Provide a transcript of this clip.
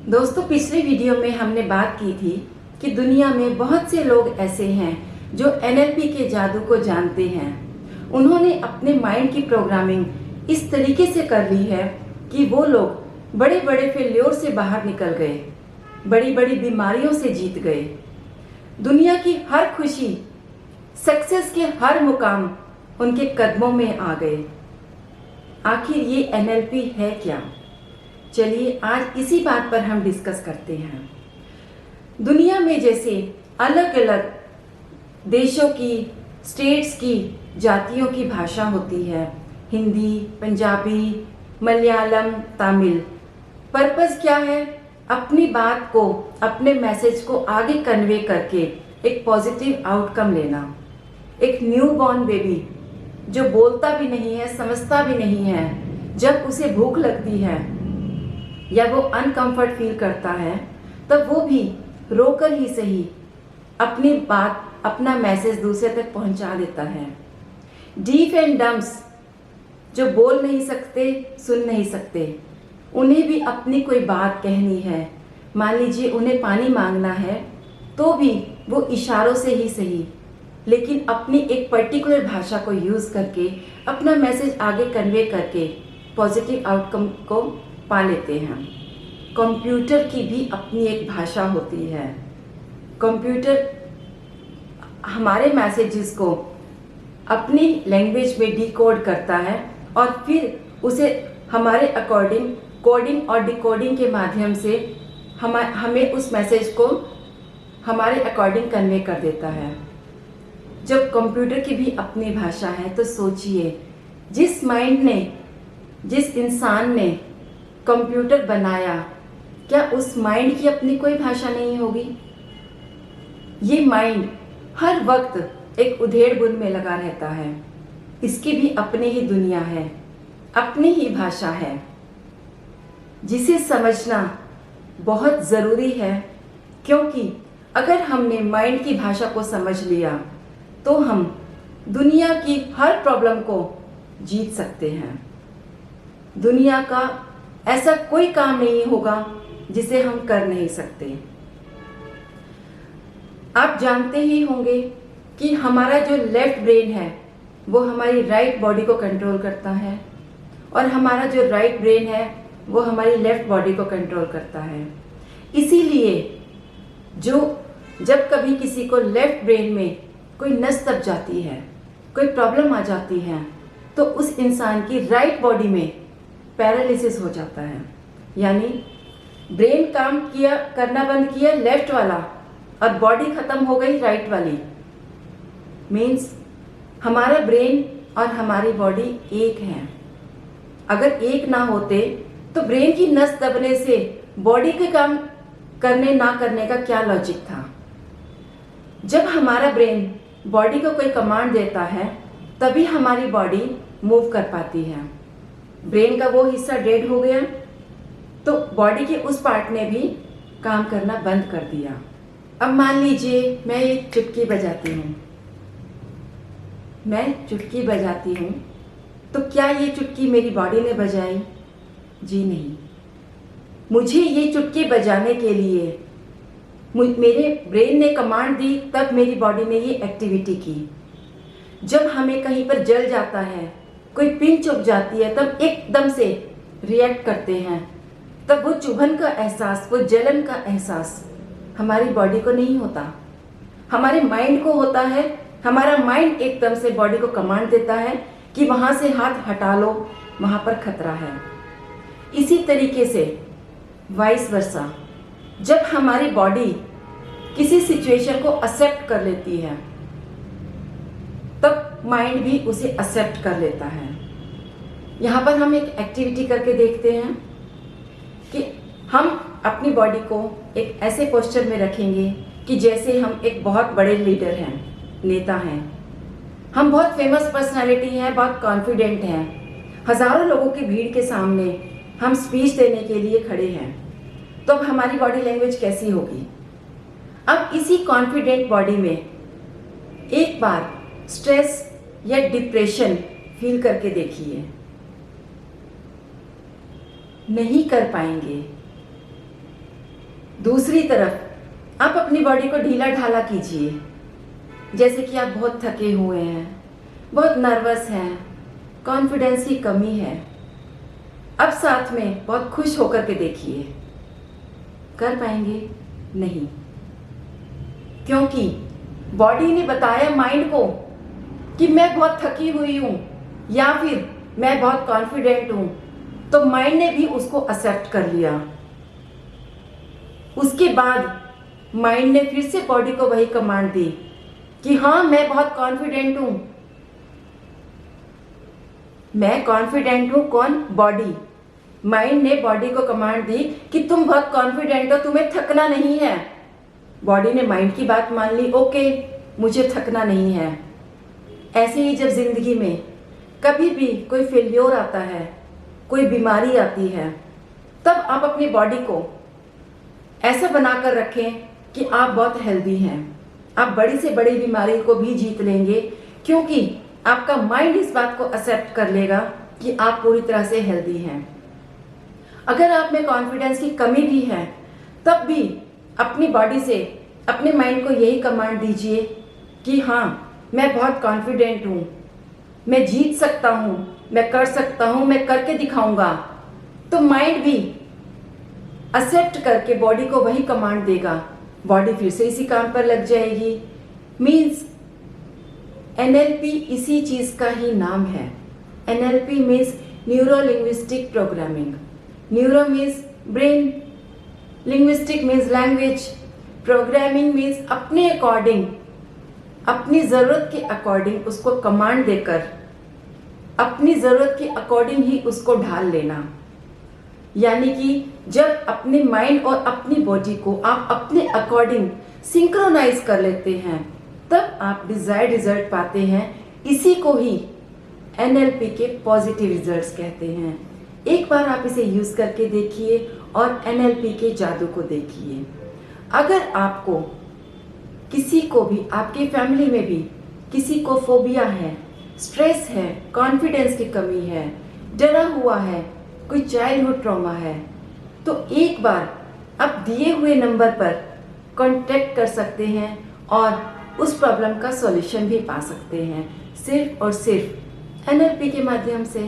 दोस्तों, पिछले वीडियो में हमने बात की थी कि दुनिया में बहुत से लोग ऐसे हैं जो एनएलपी के जादू को जानते हैं। उन्होंने अपने माइंड की प्रोग्रामिंग इस तरीके से कर ली है कि वो लोग बड़े बड़े फेल्योर से बाहर निकल गए, बड़ी बड़ी बीमारियों से जीत गए, दुनिया की हर खुशी, सक्सेस के हर मुकाम उनके कदमों में आ गए। आखिर ये एनएलपी है क्या? चलिए आज इसी बात पर हम डिस्कस करते हैं। दुनिया में जैसे अलग अलग देशों की, स्टेट्स की, जातियों की भाषा होती है, हिंदी, पंजाबी, मलयालम, तमिल। पर्पस क्या है? अपनी बात को, अपने मैसेज को आगे कन्वे करके एक पॉजिटिव आउटकम लेना। एक न्यू बॉर्न बेबी जो बोलता भी नहीं है, समझता भी नहीं है, जब उसे भूख लगती है या वो अनकंफर्ट फील करता है, तब वो भी रोकर ही सही अपनी बात, अपना मैसेज दूसरे तक पहुंचा देता है। डीफ एंड डम्स जो बोल नहीं सकते, सुन नहीं सकते, उन्हें भी अपनी कोई बात कहनी है। मान लीजिए उन्हें पानी मांगना है तो भी वो इशारों से ही सही, लेकिन अपनी एक पर्टिकुलर भाषा को यूज़ करके अपना मैसेज आगे कन्वे करके पॉजिटिव आउटकम को पा लेते हैं। कंप्यूटर की भी अपनी एक भाषा होती है। कंप्यूटर हमारे मैसेजेस को अपनी लैंग्वेज में डिकोड करता है और फिर उसे हमारे अकॉर्डिंग कोडिंग और डिकोडिंग के माध्यम से हमें उस मैसेज को हमारे अकॉर्डिंग कन्वे कर देता है। जब कंप्यूटर की भी अपनी भाषा है तो सोचिए, जिस माइंड ने, जिस इंसान ने कंप्यूटर बनाया, क्या उस माइंड की अपनी कोई भाषा नहीं होगी? ये माइंड हर वक्त एक उधेड़-बुन में लगा रहता है। इसकी भी अपनी ही दुनिया है, अपनी ही भाषा है, जिसे समझना बहुत ज़रूरी है। क्योंकि अगर हमने माइंड की भाषा को समझ लिया तो हम दुनिया की हर प्रॉब्लम को जीत सकते हैं। दुनिया का ऐसा कोई काम नहीं होगा जिसे हम कर नहीं सकते। आप जानते ही होंगे कि हमारा जो लेफ्ट ब्रेन है वो हमारी राइट बॉडी को कंट्रोल करता है और हमारा जो राइट ब्रेन है वो हमारी लेफ्ट बॉडी को कंट्रोल करता है। इसीलिए जब कभी किसी को लेफ्ट ब्रेन में कोई नस दब जाती है, कोई प्रॉब्लम आ जाती है, तो उस इंसान की राइट बॉडी में पैरालिसिस हो जाता है। यानी ब्रेन काम किया, करना बंद किया लेफ्ट वाला, और बॉडी खत्म हो गई राइट वाली। मीन्स हमारा ब्रेन और हमारी बॉडी एक है। अगर एक ना होते तो ब्रेन की नस दबने से बॉडी के काम करने ना करने का क्या लॉजिक था? जब हमारा ब्रेन बॉडी को कोई कमांड देता है तभी हमारी बॉडी मूव कर पाती है। ब्रेन का वो हिस्सा डेड हो गया तो बॉडी के उस पार्ट ने भी काम करना बंद कर दिया। अब मान लीजिए मैं एक चुटकी बजाती हूँ, तो क्या ये चुटकी मेरी बॉडी ने बजाई? जी नहीं। मुझे ये चुटकी बजाने के लिए मेरे ब्रेन ने कमांड दी, तब मेरी बॉडी ने ये एक्टिविटी की। जब हमें कहीं पर जल जाता है, कोई पिन चुभ जाती है, तब एकदम से रिएक्ट करते हैं। तब वो चुभन का एहसास, वो जलन का एहसास हमारी बॉडी को नहीं होता, हमारे माइंड को होता है। हमारा माइंड एकदम से बॉडी को कमांड देता है कि वहाँ से हाथ हटा लो, वहाँ पर खतरा है। इसी तरीके से वाइस वर्सा, जब हमारी बॉडी किसी सिचुएशन को एक्सेप्ट कर लेती है तब माइंड भी उसे एक्सेप्ट कर लेता है। यहाँ पर हम एक एक्टिविटी करके देखते हैं कि हम अपनी बॉडी को एक ऐसे पोस्चर में रखेंगे कि जैसे हम एक बहुत बड़े लीडर हैं, नेता हैं, हम बहुत फेमस पर्सनालिटी हैं, बहुत कॉन्फिडेंट हैं, हजारों लोगों की भीड़ के सामने हम स्पीच देने के लिए खड़े हैं। तो अब हमारी बॉडी लैंग्वेज कैसी होगी? अब इसी कॉन्फिडेंट बॉडी में एक बार स्ट्रेस या डिप्रेशन फील करके देखिए। नहीं कर पाएंगे, दूसरी तरफ आप अपनी बॉडी को ढीला ढाला कीजिए, जैसे कि आप बहुत थके हुए हैं, बहुत नर्वस हैं, कॉन्फिडेंस की कमी है। अब साथ में बहुत खुश होकर के देखिए, कर पाएंगे? नहीं, क्योंकि बॉडी ने बताया माइंड को कि मैं बहुत थकी हुई हूं या फिर मैं बहुत कॉन्फिडेंट हूं, तो माइंड ने भी उसको एक्सेप्ट कर लिया। उसके बाद माइंड ने फिर से बॉडी को वही कमांड दी कि हाँ, मैं बहुत कॉन्फिडेंट हूं। मैं कॉन्फिडेंट हूं, कौन? बॉडी। माइंड ने बॉडी को कमांड दी कि तुम बहुत कॉन्फिडेंट हो, तुम्हें थकना नहीं है। बॉडी ने माइंड की बात मान ली, ओके, मुझे थकना नहीं है। ऐसे ही जब जिंदगी में कभी भी कोई फेल्योर आता है, कोई बीमारी आती है, तब आप अपनी बॉडी को ऐसा बनाकर रखें कि आप बहुत हेल्दी हैं। आप बड़ी से बड़ी बीमारी को भी जीत लेंगे, क्योंकि आपका माइंड इस बात को एक्सेप्ट कर लेगा कि आप पूरी तरह से हेल्दी हैं। अगर आप में कॉन्फिडेंस की कमी भी है, तब भी अपनी बॉडी से अपने माइंड को यही कमांड दीजिए कि हाँ, मैं बहुत कॉन्फिडेंट हूँ, मैं जीत सकता हूँ, मैं कर सकता हूँ, मैं करके दिखाऊंगा। तो माइंड भी एक्सेप्ट करके बॉडी को वही कमांड देगा, बॉडी फिर से इसी काम पर लग जाएगी। मीन्स एनएलपी इसी चीज का ही नाम है। NLP means neuro linguistic programming. Neuro means brain, linguistic means language, programming means अपने अकॉर्डिंग, अपनी ज़रूरत के अकॉर्डिंग उसको कमांड देकर अपनी ज़रूरत के अकॉर्डिंग ही उसको ढाल लेना। यानी कि जब अपने माइंड और अपनी बॉडी को आप अपने अकॉर्डिंग सिंक्रोनाइज कर लेते हैं, तब आप डिजायर्ड रिजल्ट पाते हैं। इसी को ही एनएलपी के पॉजिटिव रिजल्ट्स कहते हैं। एक बार आप इसे यूज करके देखिए और एनएलपी के जादू को देखिए। अगर आपको किसी को भी, आपकी फैमिली में भी किसी को फोबिया है, स्ट्रेस है, कॉन्फिडेंस की कमी है, डरा हुआ है, कोई चाइल्डहुड ट्रॉमा है, तो एक बार आप दिए हुए नंबर पर कांटेक्ट कर सकते हैं और उस प्रॉब्लम का सॉल्यूशन भी पा सकते हैं, सिर्फ और सिर्फ एनएलपी के माध्यम से।